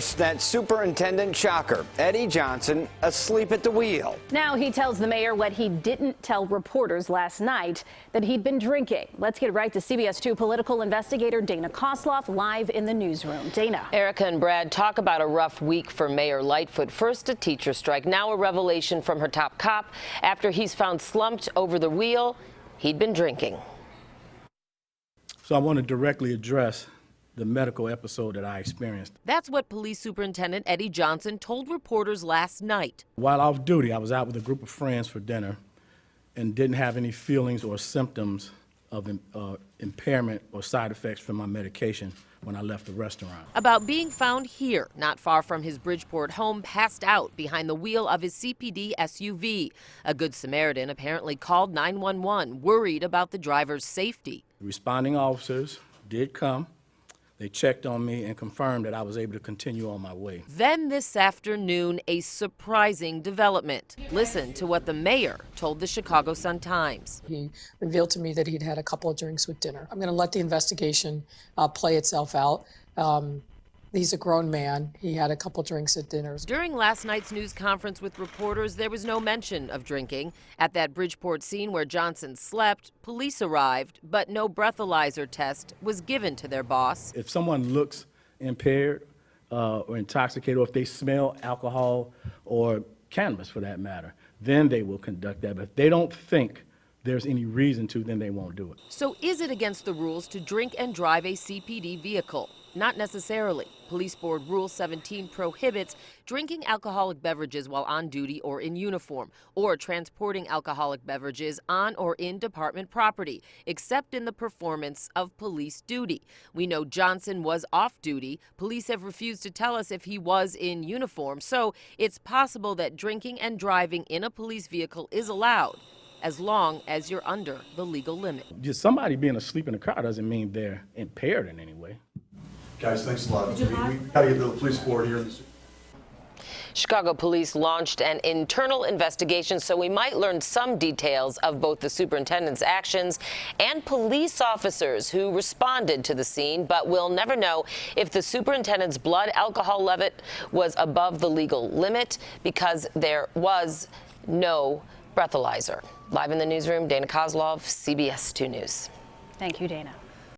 First, that superintendent shocker, Eddie Johnson, asleep at the wheel. Now he tells the mayor what he didn't tell reporters last night, that he'd been drinking. Let's get right to CBS 2 political investigator Dana Kozlov live in the newsroom. Dana. Erica and Brad, talk about a rough week for Mayor Lightfoot. First a teacher strike, now a revelation from her top cop. After he's found slumped over the wheel, he'd been drinking. So I want to directly address the medical episode that I experienced. That's what Police Superintendent Eddie Johnson told reporters last night. While off duty, I was out with a group of friends for dinner and didn't have any feelings or symptoms of impairment or side effects from my medication when I left the restaurant. About being found here, not far from his Bridgeport home, passed out behind the wheel of his CPD SUV. A Good Samaritan apparently called 911, worried about the driver's safety. The responding officers did come. They checked on me and confirmed that I was able to continue on my way. Then this afternoon, a surprising development. Listen to what the mayor told the Chicago Sun-Times. He revealed to me that he'd had a couple of drinks with dinner. I'm going to let the investigation play itself out. He's a grown man. He had a couple drinks at dinner. During last night's news conference with reporters, there was no mention of drinking. At that Bridgeport scene where Johnson slept, police arrived, but no breathalyzer test was given to their boss. If someone looks impaired or intoxicated, or if they smell alcohol or cannabis for that matter, then they will conduct that. But if they don't think there's any reason to, then they won't do it. So is it against the rules to drink and drive a CPD vehicle? Not necessarily. Police Board Rule 17 prohibits drinking alcoholic beverages while on duty or in uniform, or transporting alcoholic beverages on or in department property, except in the performance of police duty. We know Johnson was off duty. Police have refused to tell us if he was in uniform, so it's possible that drinking and driving in a police vehicle is allowed, as long as you're under the legal limit. Just somebody being asleep in the car doesn't mean they're impaired in any way. Guys, thanks a lot. We got to get to the police board here. Chicago police launched an internal investigation, so we might learn some details of both the superintendent's actions and police officers who responded to the scene, but we'll never know if the superintendent's blood alcohol level was above the legal limit because there was no breathalyzer. Live in the newsroom, Dana Kozlov, CBS 2 News. Thank you, Dana.